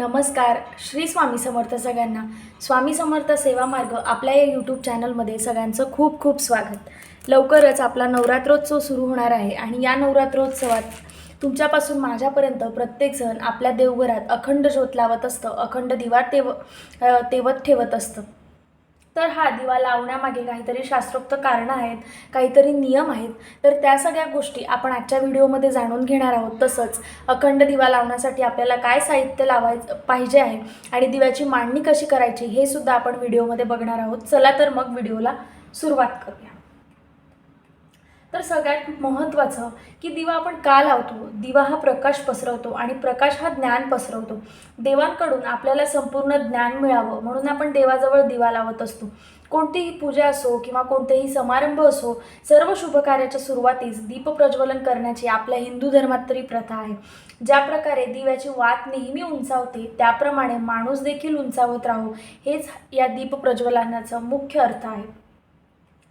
नमस्कार. श्री स्वामी समर्थ सगळ्यांना. स्वामी समर्थ सेवा मार्ग आपल्या या यूट्यूब चॅनलमध्ये सगळ्यांचं खूप खूप स्वागत. लवकरच आपला नवरात्रोत्सव सुरू होणार आहे आणि या नवरात्रोत्सवात तुमच्यापासून माझ्यापर्यंत प्रत्येकजण आपल्या देवघरात अखंड ज्योत लावत असतं, अखंड दिवा तेवत ठेवत असतं. तर हा दिवा लावण्यामागे काहीतरी शास्त्रोक्त कारणं आहेत, काहीतरी नियम आहेत. तर त्या सगळ्या गोष्टी आपण आजच्या व्हिडिओमध्ये जाणून घेणार आहोत. तसंच अखंड दिवा लावण्यासाठी आपल्याला काय साहित्य लावायचं पाहिजे आहे आणि दिव्याची मांडणी कशी करायची हे सुद्धा आपण व्हिडिओमध्ये बघणार आहोत. चला तर मग व्हिडिओला सुरुवात करूया. तर सगळ्यात महत्त्वाचं की दिवा आपण का लावतो. दिवा हा प्रकाश पसरवतो आणि प्रकाश हा ज्ञान पसरवतो. देवांकडून आपल्याला संपूर्ण ज्ञान मिळावं म्हणून आपण देवाजवळ दिवा लावत असतो. कोणतीही पूजा असो किंवा कोणतेही समारंभ असो, सर्व शुभ कार्याच्या सुरुवातीस दीप प्रज्वलन करण्याची आपल्या हिंदू धर्मात तरी प्रथा आहे. ज्या प्रकारे दिव्याची वात नेहमी उंचावते त्याप्रमाणे माणूस देखील उंचावत राहो, हेच या दीप प्रज्वलनाचा मुख्य अर्थ आहे.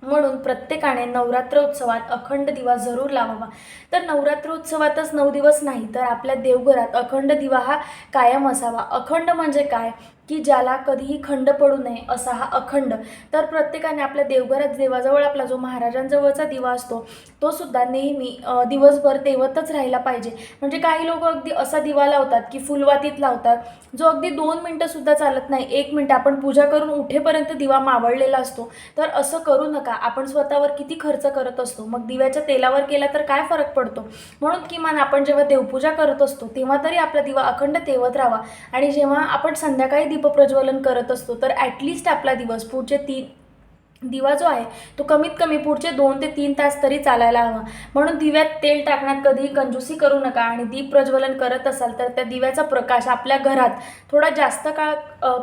म्हणून प्रत्येकाने नवरात्रोत्सवात अखंड दिवा जरूर लावावा. तर नवरात्रोत्सवातच 9 दिवस नाही तर आपल्या देवघरात अखंड दिवा हा कायम असावा. अखंड म्हणजे काय की ज्याला कधीही खंड पडू नये असा हा अखंड. तर प्रत्येकाने आपल्या देवघरात देवाजवळ आपला जो महाराजांजवळचा दिवा असतो तो सुद्धा नेहमी दिवसभर तेवतच राहिला पाहिजे. म्हणजे काही लोक अगदी असा दिवा लावतात की फुलवातीत लावतात, जो अगदी 2 मिनटंसुद्धा चालत नाही. 1 मिनिट आपण पूजा करून उठेपर्यंत दिवा मावळलेला असतो. तर असं करू नका. आपण स्वतःवर किती खर्च करत असतो, मग दिव्याच्या तेलावर केला तर काय फरक पडतो. म्हणून किमान आपण जेव्हा देवपूजा करत असतो तेव्हा तरी आपला दिवा अखंड तेवत राहावा. आणि जेव्हा आपण संध्याकाळी दीपप्रज्वलन करत असतो तर ॲटलिस्ट आपला दिवस पुढचे दिवा जो आहे तो कमीत कमी पुढचे 2 ते 3 तास तरी चालायला हवा. म्हणून दिव्यात तेल टाकण्यात कधीही कंजूसी करू नका. आणि दीप प्रज्वलन करत असाल तर त्या दिव्याचा प्रकाश आपल्या घरात थोडा जास्त काळ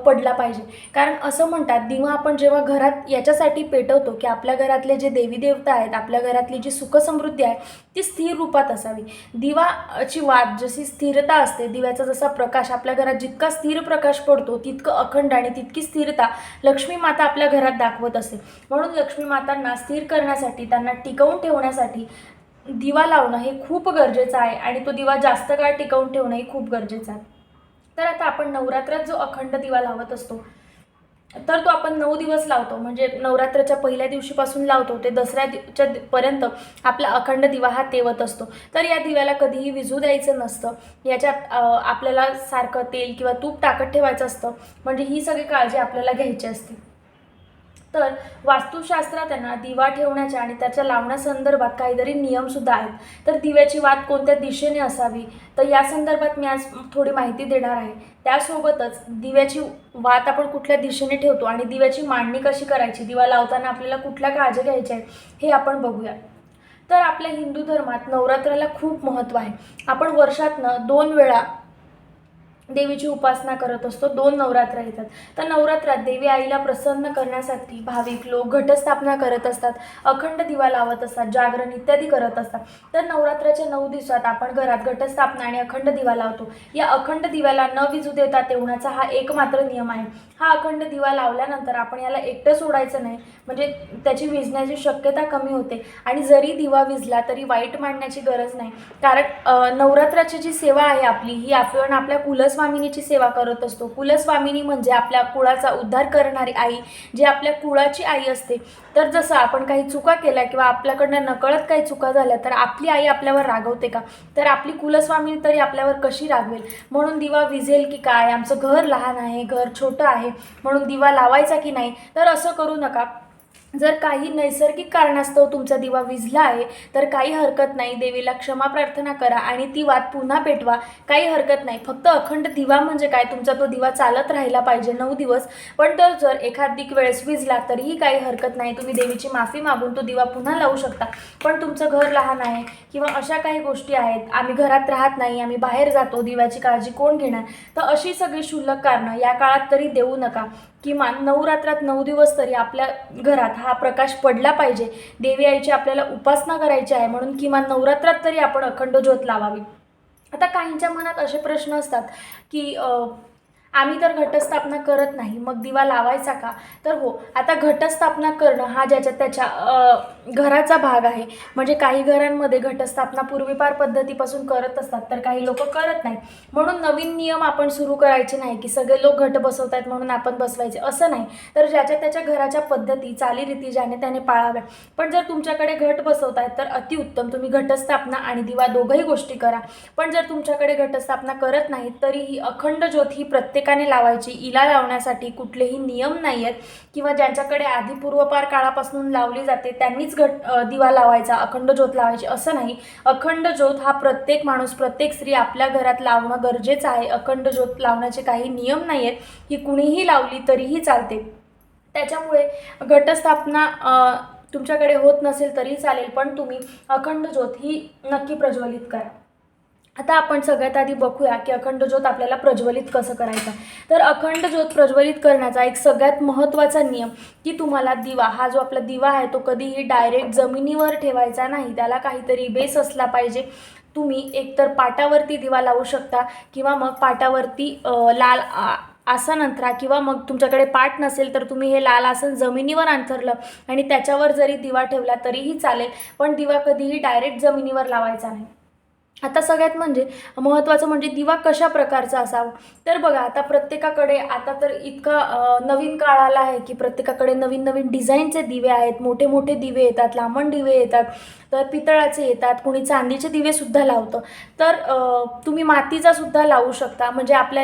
पडला पाहिजे. कारण असं म्हणतात दिवा आपण जेव्हा घरात याच्यासाठी पेटवतो की आपल्या घरातले जे देवी देवता आहेत, आपल्या घरातली जी सुखसमृद्धी आहे ती स्थिर रूपात असावी. दिवाची वात जशी स्थिरता असते, दिव्याचा जसा प्रकाश आपल्या घरात जितका स्थिर प्रकाश पडतो तितकं अखंड आणि तितकी स्थिरता लक्ष्मी माता आपल्या घरात दाखवत असते. म्हणून लक्ष्मी मातांना स्थिर करण्यासाठी, त्यांना टिकवून ठेवण्यासाठी दिवा लावणं हे खूप गरजेचं आहे आणि तो दिवा जास्त काळ टिकवून ठेवणंही खूप गरजेचं आहे. तर आता आपण नवरात्रात जो अखंड दिवा लावत असतो तर तो आपण 9 दिवस लावतो. म्हणजे नवरात्राच्या पहिल्या दिवशीपासून लावतो ते दसऱ्याच्या पर्यंत आपला अखंड दिवा हा तेवत असतो. तर या दिव्याला कधीही विझू द्यायचं नसतं. याच्यात आपल्याला सारखं तेल किंवा तूप टाकत ठेवायचं असतं. म्हणजे ही सगळी काळजी आपल्याला घ्यायची असते. तर वास्तुशास्त्रात दिवा ठेवण्याच्या आणि त्याच्या लावण्यासंदर्भात काहीतरी नियमसुद्धा आहेत. तर दिव्याची वात कोणत्या दिशेने असावी तर या संदर्भात मी आज थोडी माहिती देणार आहे. त्यासोबतच दिव्याची वात आपण कुठल्या दिशेने ठेवतो आणि दिव्याची मांडणी कशी करायची, दिवा लावताना आपल्याला कुठल्या काळजी घ्यायच्या आहेत हे आपण बघूया. तर आपल्या हिंदू धर्मात नवरात्राला खूप महत्त्व आहे. आपण वर्षातनं 2 वेळा देवीची उपासना करत असतो. 2 नवरात्र येतात. तर नवरात्रात देवी आईला प्रसन्न करण्यासाठी भाविक लोक घटस्थापना करत असतात, अखंड दिवा लावत असतात, जागरण इत्यादी करत असतात. तर नवरात्राच्या 9 दिवसात आपण घरात घटस्थापना आणि अखंड दिवा लावतो. या अखंड दिव्याला न विझू देता ठेवण्याचा हा एकमात्र नियम आहे. हा अखंड दिवा लावल्यानंतर आपण याला एकटं सोडायचं नाही, म्हणजे त्याची विझण्याची शक्यता कमी होते. आणि जरी दिवा विझला तरी वाईट मांडण्याची गरज नाही. कारण नवरात्राची जी सेवा आहे आपली, ही आपण आपल्या कुलस्वामिनीची सेवा करत असतो. कुलस्वामिनी म्हणजे आपल्या कुळाचा उद्धार करणारी आई, जी आपल्या कुळाची आई असते. तर जसं आपण काही चुका केल्या किंवा आपल्याकडनं नकळत काही चुका झाल्या तर आपली आई आपल्यावर रागवते का, तर आपली कुलस्वामिनी तरी आपल्यावर कशी रागवेल. म्हणून दिवा विझेल की काय, आमचं घर लहान आहे, घर छोटं आहे म्हणून दिवा लावायचा की नाही, तर असं करू नका. जर काही नैसर्गिक कारणास्तव तुमचा दिवा विझला आहे तर काही हरकत नाही. देवीला क्षमा प्रार्थना करा आणि ती वात पुन्हा पेटवा, काही हरकत नाही. फक्त अखंड दिवा म्हणजे काय, तुमचा तो दिवा चालत राहिला पाहिजे 9 दिवस. पण तर जर एखादी वेळेस विझला तरीही काही हरकत नाही. तुम्ही देवीची माफी मागून तो दिवा पुन्हा लावू शकता. पण तुमचं घर लहान आहे किंवा अशा काही गोष्टी आहेत, आम्ही घरात राहत नाही, आम्ही बाहेर जातो, दिव्याची काळजी कोण घेणार, तर अशी सगळी क्षुल्लक कारणं या काळात तरी देऊ नका. किमान नवरात्रात 9 दिवस तरी आपल्या घरात हा प्रकाश पडला पाहिजे. देवी आईची आपल्याला उपासना करायची आहे म्हणून किमान नवरात्रात तरी आपण अखंड ज्योत लावावी. आता काहींच्या मनात असे प्रश्न असतात की आम्ही तर घटस्थापना करत नाही, मग दिवा लावायचा का. तर हो, आता घटस्थापना करणं हा ज्याच्या त्याच्या घराचा भाग आहे. म्हणजे काही घरांमध्ये घटस्थापना पूर्वीपार पद्धतीपासून करत असतात, तर काही लोक करत नाही. म्हणून नवीन नियम आपण सुरू करायचे नाही की सगळे लोक घट बसवत आहेत म्हणून आपण बसवायचे, असं नाही. तर ज्याच्या त्याच्या घराच्या पद्धती चालीरीती ज्याने त्याने पाळाव्या. पण जर तुमच्याकडे घट बसवतायत तर अतिउत्तम, तुम्ही घटस्थापना आणि दिवा दोघंही गोष्टी करा. पण जर तुमच्याकडे घटस्थापना करत नाहीत तरीही अखंड ज्योत ही प्रत्येकाने लावायची. इला लावण्यासाठी कुठलेही नियम नाही आहेत, किंवा ज्यांच्याकडे आधी पूर्वपार काळापासून लावली जाते त्यांनीच दिवा लावायचा, अखंड ज्योत लावायची, असं नाही. अखंड ज्योत हा प्रत्येक माणूस, प्रत्येक स्त्री आपल्या घरात लावणं गरजेचं आहे. अखंड ज्योत लावण्याचे काही नियम नाही आहेत, ही कुणीही लावली तरीही चालते. त्याच्यामुळे घटस्थापना तुमच्याकडे होत नसेल तरी चालेल, पण तुम्ही अखंड ज्योत ही नक्की प्रज्वलित करा. आता आपण सगळ्यात आधी बघूया की अखंड ज्योत आपल्याला प्रज्वलित कसं करायचं. तर अखंड ज्योत प्रज्वलित करण्याचा एक सगळ्यात महत्त्वाचा नियम की तुम्हाला दिवा, हा जो आपला दिवा आहे तो कधीही डायरेक्ट जमिनीवर ठेवायचा नाही, त्याला काहीतरी बेस असला पाहिजे. तुम्ही एकतर पाटावरती दिवा लावू शकता, किंवा मग पाटावरती लाल आसन अंथरा, किंवा मग तुमच्याकडे पाट नसेल तर तुम्ही हे लाल आसन जमिनीवर अंथरलं आणि त्याच्यावर जरी दिवा ठेवला तरीही चालेल. पण दिवा कधीही डायरेक्ट जमिनीवर लावायचा नाही. आता सगळ्यात महत्त्वाचं म्हणजे दिवा कशा प्रकारचा असावा. तर बघा, आता प्रत्येकाकडे आता तर इतका नवीन काळ आला आहे की प्रत्येकाकडे नवीन नवीन डिझाईनचे दिवे आहेत. मोठे मोठे दिवे येतात, लांबण दिवे येतात, तर पितळाचे येतात, कोणी चांदीचे दिवेसुद्धा लावतं. तर तुम्ही मातीचा सुद्धा लावू शकता. म्हणजे आपल्या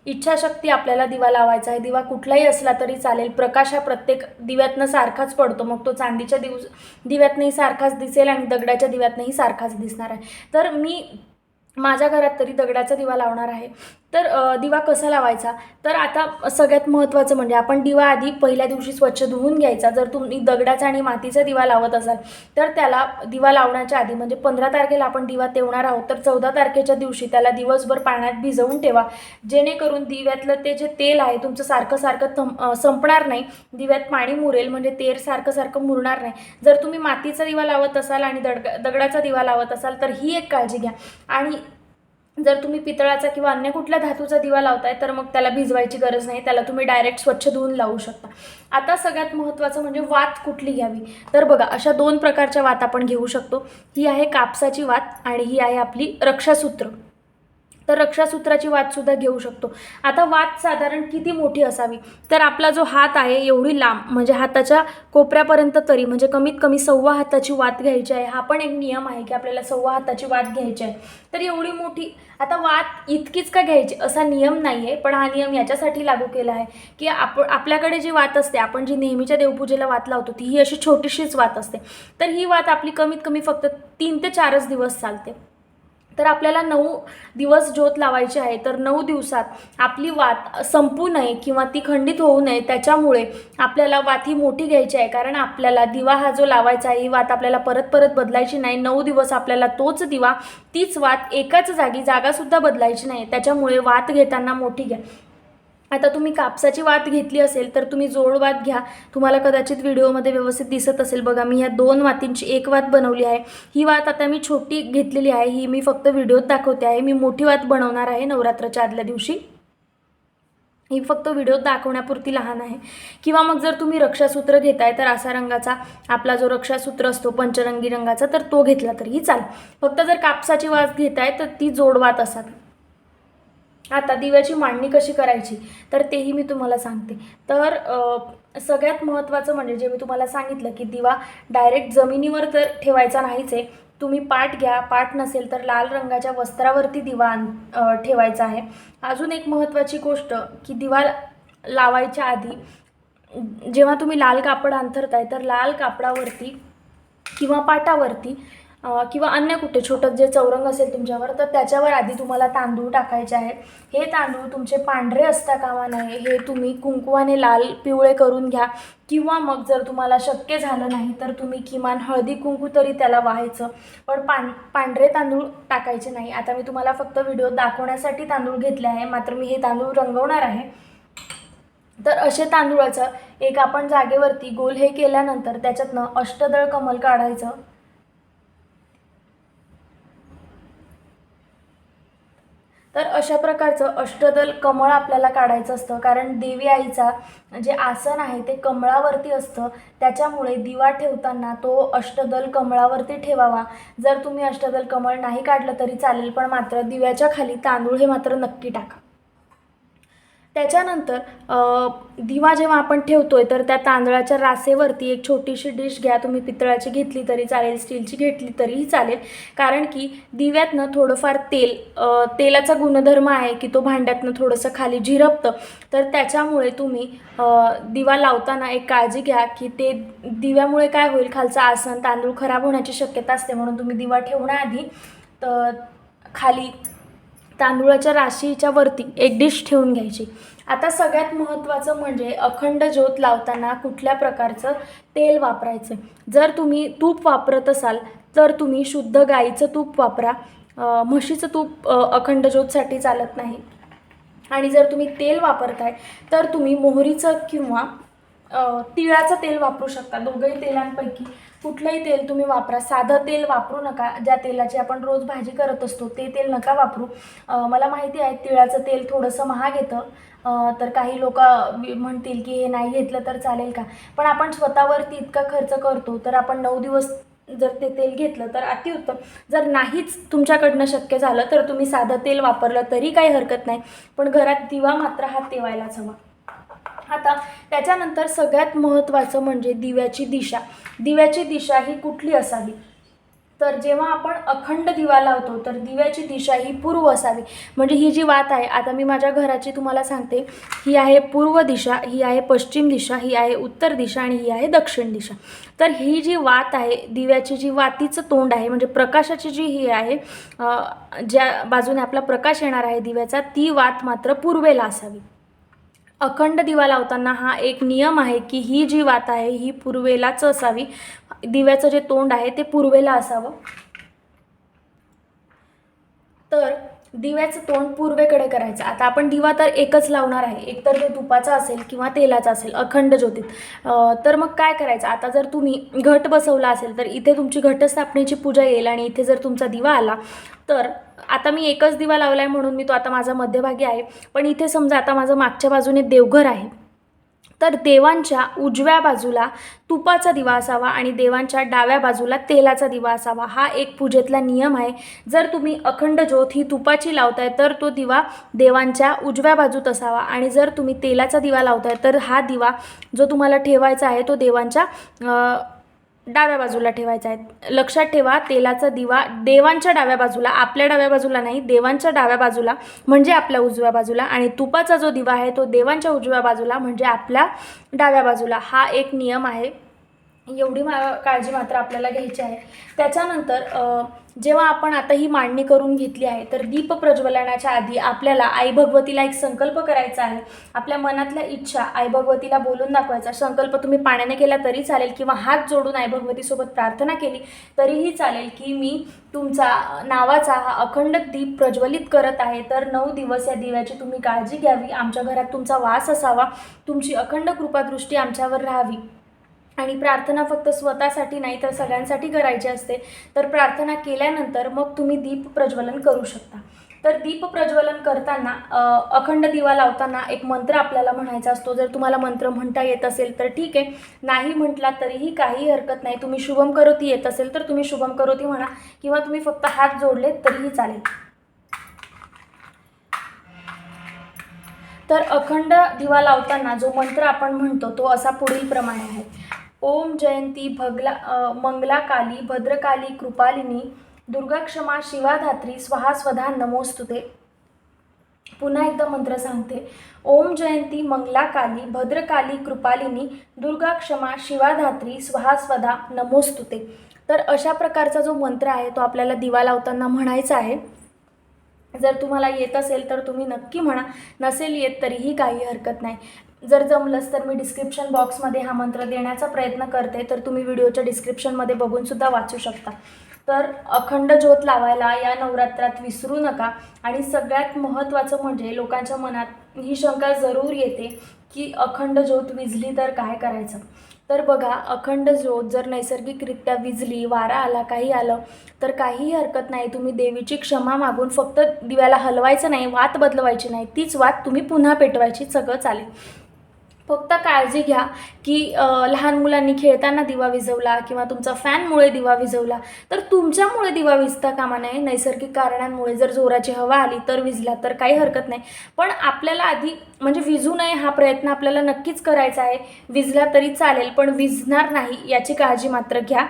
इच्छाशक्ती आपल्याला दिवा लावायचा आहे. दिवा कुठलाही असला तरी चालेल. प्रकाश हा प्रत्येक दिव्यातनं सारखाच पडतो, मग तो चांदीच्या दिव्यातनंही सारखाच दिसेल आणि दगडाच्या दिव्यातनंही सारखाच दिसणार आहे. तर मी माझ्या घरात तरी दगडाचा दिवा लावणार आहे. तर दिवा कसा लावायचा, तर आता सगळ्यात महत्त्वाचं म्हणजे आपण दिवा आधी पहिल्या दिवशी स्वच्छ धुवून घ्यायचा. जर तुम्ही दगडाचा आणि मातीचा दिवा लावत असाल तर त्याला दिवा लावण्याच्या आधी, म्हणजे 15 तारखेला आपण दिवा तेवणार आहोत, तर 14 तारखेच्या दिवशी त्याला दिवसभर पाण्यात भिजवून ठेवा, जेणेकरून दिव्यातलं ते जे तेल आहे तुमचं सारखं सारखं संपणार नाही. दिव्यात पाणी मुरेल, म्हणजे तेल सारखं सारखं मुरणार नाही. जर तुम्ही मातीचा दिवा लावत असाल आणि दगडाचा दिवा लावत असाल तर ही एक काळजी घ्या. आणि जर तुम्ही पितळाचा किंवा अन्य कुठल्या धातूचा दिवा लावताय तर मग त्याला भिजवायची गरज नाही, त्याला तुम्ही डायरेक्ट स्वच्छ धुवून लावू शकता. आता सगळ्यात महत्त्वाचं म्हणजे वात कुठली घ्यावी. तर बघा, अशा 2 प्रकारच्या वात आपण घेऊ शकतो. ही आहे कापसाची वात आणि ही आहे आपली रक्षासूत्र. तर रक्षासूत्राची वातसुद्धा घेऊ शकतो. आता वात साधारण किती मोठी असावी, तर आपला जो हात आहे एवढी लांब, म्हणजे हाताच्या कोपऱ्यापर्यंत तरी, म्हणजे कमीत कमी 1.25 हाताची वात घ्यायची आहे. हा पण एक नियम आहे की आपल्याला 1.25 हाताची वात घ्यायची आहे. तर एवढी मोठी, आता वात इतकीच का घ्यायची असा नियम नाही आहे, पण हा नियम याच्यासाठी लागू केला आहे की आपल्याकडे जी वात असते, आपण जी नेहमीच्या देवपूजेला वात लावतो ती ही अशी छोटीशीच वात असते. तर ही वात आपली कमीत कमी फक्त 3 ते 4 दिवस चालते. तर आपल्याला 9 दिवस ज्योत लावायची आहे. तर 9 दिवसात आपली वात संपू नये किंवा ती खंडित होऊ नये, त्याच्यामुळे आपल्याला वात ही मोठी घ्यायची आहे. कारण आपल्याला दिवा हा जो लावायचा आहे ही वात आपल्याला परत परत बदलायची नाही. 9 दिवस आपल्याला तोच दिवा, तीच वात एकाच जागासुद्धा बदलायची नाही. त्याच्यामुळे वात घेताना मोठी घ्या. आता तुम्ही कापसाची वात घेतली असेल तर तुम्ही जोड वात घ्या. तुम्हाला कदाचित व्हिडिओमध्ये व्यवस्थित दिसत असेल. बघा, मी ह्या 2 वातींची एक वात बनवली आहे. ही वात आता मी छोटी घेतलेली आहे, ही मी फक्त व्हिडिओत दाखवते आहे. मी मोठी वात बनवणार आहे नवरात्राच्या आदल्या दिवशी. ही फक्त व्हिडिओत दाखवण्यापुरती लहान आहे. किंवा मग जर तुम्ही रक्षासूत्र घेताय तर असा रंगाचा आपला जो रक्षासूत्र असतो पंचरंगी रंगाचा, तर तो घेतला तरीही चालेल. फक्त जर कापसाची वात घेताय तर ती जोडवात असावी. आता दिव्याची मांडणी कशी करायची तर तेही मी तुम्हाला सांगते. तर सगळ्यात महत्त्वाचं म्हणजे जे मी तुम्हाला सांगितलं की दिवा डायरेक्ट जमिनीवर तर ठेवायचा नाहीच आहे. तुम्ही पाट घ्या, पाट नसेल तर लाल रंगाच्या वस्त्रावरती दिवा ठेवायचा आहे. अजून एक महत्त्वाची गोष्ट की दिवा लावायच्या आधी जेव्हा तुम्ही लाल कापड अंथरताय तर लाल कापडावरती किंवा पाटावरती किंवा अन्य कुठे छोटं जे चौरंग असेल तुमच्यावर, तर त्याच्यावर आधी तुम्हाला तांदूळ टाकायचे आहेत. हे तांदूळ तुमचे पांढरे असता कामा नये. हे तुम्ही कुंकवाने लाल पिवळे करून घ्या, किंवा मग जर तुम्हाला शक्य झालं नाही तर तुम्ही किमान हळदी कुंकू तरी त्याला व्हायचं, पण पांढरे तांदूळ टाकायचे नाही. आता मी तुम्हाला फक्त व्हिडिओ दाखवण्यासाठी तांदूळ घेतले आहे, मात्र मी हे तांदूळ रंगवणार आहे. तर असे तांदूळाचं एक आपण जागेवरती गोल हे केल्यानंतर त्याच्यातनं अष्टदळ कमल काढायचं. तर अशा प्रकारचं अष्टदल कमळ आपल्याला काढायचं असतं, कारण देवी आईचा जे आसन आहे ते कमळावरती असतं, त्याच्यामुळे दिवा ठेवताना तो अष्टदल कमळावरती ठेवावा. जर तुम्ही अष्टदल कमळ नाही काढलं तरी चालेल, पण मात्र दिव्याच्या खाली तांदूळ हे मात्र नक्की टाका. त्याच्यानंतर दिवा जेव्हा आपण ठेवतोय तर त्या तांदळाच्या रासेवरती एक छोटीशी डिश घ्या. तुम्ही पितळाची घेतली तरी चालेल, स्टीलची घेतली तरीही चालेल, कारण की दिव्यातनं थोडंफार तेलाचा गुणधर्म आहे की तो भांड्यातनं थोडंसं खाली झिरपतं. तर त्याच्यामुळे तुम्ही दिवा लावताना एक काळजी घ्या की ते दिव्यामुळे काय होईल, खालचं आसन तांदूळ खराब होण्याची शक्यता असते. म्हणून तुम्ही दिवा ठेवण्याआधी खाली तांदूळाच्या राशीच्या वरती एक डिश ठेवून घ्यायची. आता सगळ्यात महत्त्वाचं म्हणजे अखंड ज्योत लावताना कुठल्या प्रकारचं तेल वापरायचं. जर तुम्ही तूप वापरत असाल तर तुम्ही शुद्ध गाईचं तूप वापरा. म्हशीचं तूप अखंड ज्योतसाठी चालत नाही. आणि जर तुम्ही तेल वापरताय तर तुम्ही मोहरीचं किंवा तिळाचं तेल वापरू शकता. दोघंही तेलांपैकी कुठलंही तेल तुम्ही वापरा. साधं तेल वापरू नका. ज्या तेलाची आपण रोज भाजी करत असतो ते तेल नका वापरू. मला माहिती आहे तिळाचं तेल थोडंसं महाग येतं, तर काही लोक म्हणतील की हे नाही घेतलं तर चालेल का, पण आपण स्वतःवरती इतका खर्च करतो तर आपण 9 दिवस जर ते तेल घेतलं तर अतिउत्तम. जर नाहीच तुमच्याकडनं शक्य झालं तर तुम्ही साधं तेल वापरलं तरी काही हरकत नाही, पण घरात दिवा मात्र हा तेवायलाच हवा. आता त्याच्यानंतर सगळ्यात महत्त्वाचं म्हणजे दिव्याची दिशा. दिव्याची दिशा ही कुठली असावी, तर जेव्हा आपण अखंड दिवा लावतो तर दिव्याची दिशा ही पूर्व असावी. म्हणजे ही जी वात आहे, आता मी माझ्या घराची तुम्हाला सांगते, ही आहे पूर्व दिशा, ही आहे पश्चिम दिशा, ही आहे उत्तर दिशा आणि ही आहे दक्षिण दिशा. तर ही जी वात आहे दिव्याची, जी वातीचं तोंड आहे म्हणजे प्रकाशाची जी ही आहे, ज्या बाजूने आपला प्रकाश येणार आहे दिव्याचा, ती वात मात्र पूर्वेला असावी. अखंड दिवा लावताना हा एक नियम आहे की ही जी वात आहे ही पूर्वेलाच असावी. दिव्याचं जे तोंड आहे ते पूर्वेला असावं. तर दिव्याचं तोंड पूर्वेकडे करायचं. आता आपण दिवा तर एकच लावणार आहे, एकतर तो तुपाचा असेल किंवा तेलाचा असेल अखंड ज्योतीत. तर मग काय करायचं, आता जर तुम्ही घट बसवला असेल तर इथे तुमची घटस्थापनेची पूजा येईल आणि इथे जर तुमचा दिवा आला तर आता मी एकच दिवा लावला आहे म्हणून मी तो आता माझा मध्यभागी आहे, पण इथे समजा आता माझं मागच्या बाजूने देवघर आहे, तर देवांच्या उजव्या बाजूला तुपाचा दिवा असावा आणि देवांच्या डाव्या बाजूला तेलाचा दिवा असावा. हा एक पूजेतला नियम आहे. जर तुम्ही अखंड ज्योत ही तुपाची लावताय तर तो दिवा देवांच्या उजव्या बाजूत असावा आणि जर तुम्ही तेलाचा दिवा लावताय तर हा दिवा जो तुम्हाला ठेवायचा आहे तो देवांच्या डाव्या बाजूला ठेवायचा आहे. लक्षात ठेवा, तेलाचा दिवा देवांच्या डाव्या बाजूला, आपल्या डाव्या बाजूला नाही, देवांच्या डाव्या बाजूला म्हणजे आपल्या उजव्या बाजूला, आणि तुपाचा जो दिवा आहे तो देवांच्या उजव्या बाजूला म्हणजे आपल्या डाव्या बाजूला. हा एक नियम आहे. एवढी काळजी मात्र आपल्याला घ्यायची आहे. त्याच्यानंतर जेव्हा आपण आता ही मांडणी करून घेतली आहे तर दीप प्रज्वलनाच्या आधी आपल्याला आई भगवतीला एक संकल्प करायचा आहे. आपल्या मनातल्या इच्छा आई भगवतीला बोलून दाखवायचा. संकल्प तुम्ही पाण्याने केला तरी चालेल किंवा हात जोडून आई भगवतीसोबत प्रार्थना केली तरीही चालेल की मी तुमचा नावाचा हा अखंड दीप प्रज्वलित करत आहे, तर 9 दिवस या दिव्याची तुम्ही काळजी घ्यावी, आमच्या घरात तुमचा वास असावा, तुमची अखंड कृपादृष्टी आमच्यावर राहावी. आणि प्रार्थना फक्त स्वतःसाठी नाही तर सगळ्यांसाठी करायची असते. तर प्रार्थना केल्यानंतर मग तुम्ही दीप प्रज्वलन करू शकता. तर दीप प्रज्वलन करताना अखंड दिवा लावताना एक मंत्र आपल्याला म्हणायचा असतो. जर तुम्हाला मंत्र म्हणता येत असेल तर ठीक आहे, नाही म्हटला तरीही काही हरकत नाही. तुम्ही शुभम करोती येत असेल तर तुम्ही शुभम करोती म्हणा किंवा तुम्ही फक्त हात जोडले तरीही चालेल. तर अखंड दिवा लावताना जो मंत्र आपण म्हणतो तो असा पुढील प्रमाणे आहे. ओम जयंती मंगला काली भद्रकाली कृपालिनी दुर्गा क्षमा शिवा धात्री स्वाहा स्वधा नमोस्तुते. पुन्हा एकदा मंत्र सांगते. ओम जयंती मंगला काली भद्रकाली कृपालिनी दुर्गा क्षमा शिवा धात्री स्वाहा स्वधा नमोस्तुते. तर अशा प्रकारचा जो मंत्र आहे तो आपल्याला दिवा लावताना म्हणायचा आहे. जर तुम्हाला येत असेल तर तुम्ही नक्की म्हणा, नसेल येत तरीही काही हरकत नाही. जर जमलंच तर मी डिस्क्रिप्शन बॉक्समध्ये हा मंत्र देण्याचा प्रयत्न करते, तर तुम्ही व्हिडिओच्या डिस्क्रिप्शनमध्ये बघूनसुद्धा वाचू शकता. तर अखंड ज्योत लावायला या नवरात्रात विसरू नका. आणि सगळ्यात महत्त्वाचं म्हणजे लोकांच्या मनात ही शंका जरूर येते की अखंड ज्योत विझली तर काय करायचं. तर बघा, अखंड ज्योत जर नैसर्गिकरित्या विझली, वारा आला, काही आलं तर काहीही हरकत नाही. तुम्ही देवीची क्षमा मागून फक्त दिव्याला हलवायचं नाही, वात बदलवायची नाही, तीच वात तुम्ही पुन्हा पेटवायची, सगळं चालेल. फक्त काळजी घ्या की लहान मुलांनी खेळताना दिवा विझवला किंवा तुमचा फॅनमुळे दिवा विझवला तर तुमच्यामुळे दिवा विझता कामा नये. नैसर्गिक कारणांमुळे जर जोराची हवा आली तर विझला तर काही हरकत नाही, पण आपल्याला आधी म्हणजे विझू नये हा प्रयत्न आपल्याला नक्कीच करायचा आहे. विझला तरी चालेल पण विझणार नाही याची काळजी मात्र घ्या.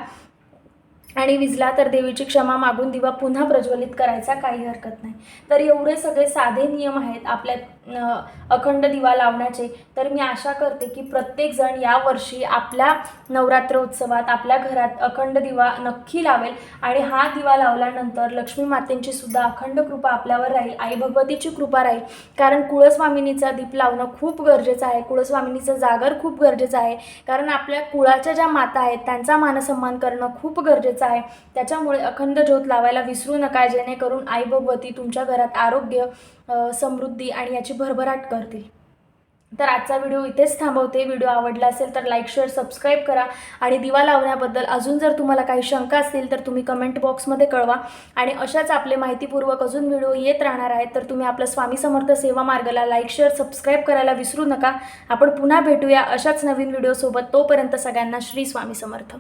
आणि विझला तर देवीची क्षमा मागून दिवा पुन्हा प्रज्वलित करायचा, काही हरकत नाही. तर एवढे सगळे साधे नियम आहेत आपल्या अखंड दिवा लावण्याचे. तर मी आशा करते की प्रत्येकजण यावर्षी आपल्या नवरात्र उत्सवात आपल्या घरात अखंड दिवा नक्की लावेल आणि हा दिवा लावल्यानंतर लक्ष्मी मातेंची सुद्धा अखंड कृपा आपल्यावर राहील, आई भगवतीची कृपा राहील. कारण कुळस्वामिनीचा दीप लावणं खूप गरजेचं आहे, कुळस्वामिनीचं जागर खूप गरजेचं आहे. कारण आपल्या कुळाच्या ज्या माता आहेत त्यांचा मानसन्मान करणं खूप गरजेचं आहे. त्याच्यामुळे अखंड ज्योत लावायला विसरू नका, जेणेकरून आई भगवती तुमच्या घरात आरोग्य, समृद्धी आणि याची भरभराट करतील. तर आजचा व्हिडिओ इथेच थांबवते. व्हिडिओ आवडला असेल तर लाईक, शेअर, सबस्क्राईब करा आणि दिवा लावण्याबद्दल अजून जर तुम्हाला काही शंका असतील तर तुम्ही कमेंट बॉक्समध्ये कळवा. आणि अशाच आपले माहितीपूर्वक अजून व्हिडिओ येत राहणार आहेत. तर तुम्ही आपलं स्वामी समर्थ सेवा मार्गला लाईक, शेअर, सबस्क्राईब करायला विसरू नका. आपण पुन्हा भेटूया अशाच नवीन व्हिडिओसोबत. तोपर्यंत सगळ्यांना श्री स्वामी समर्थ.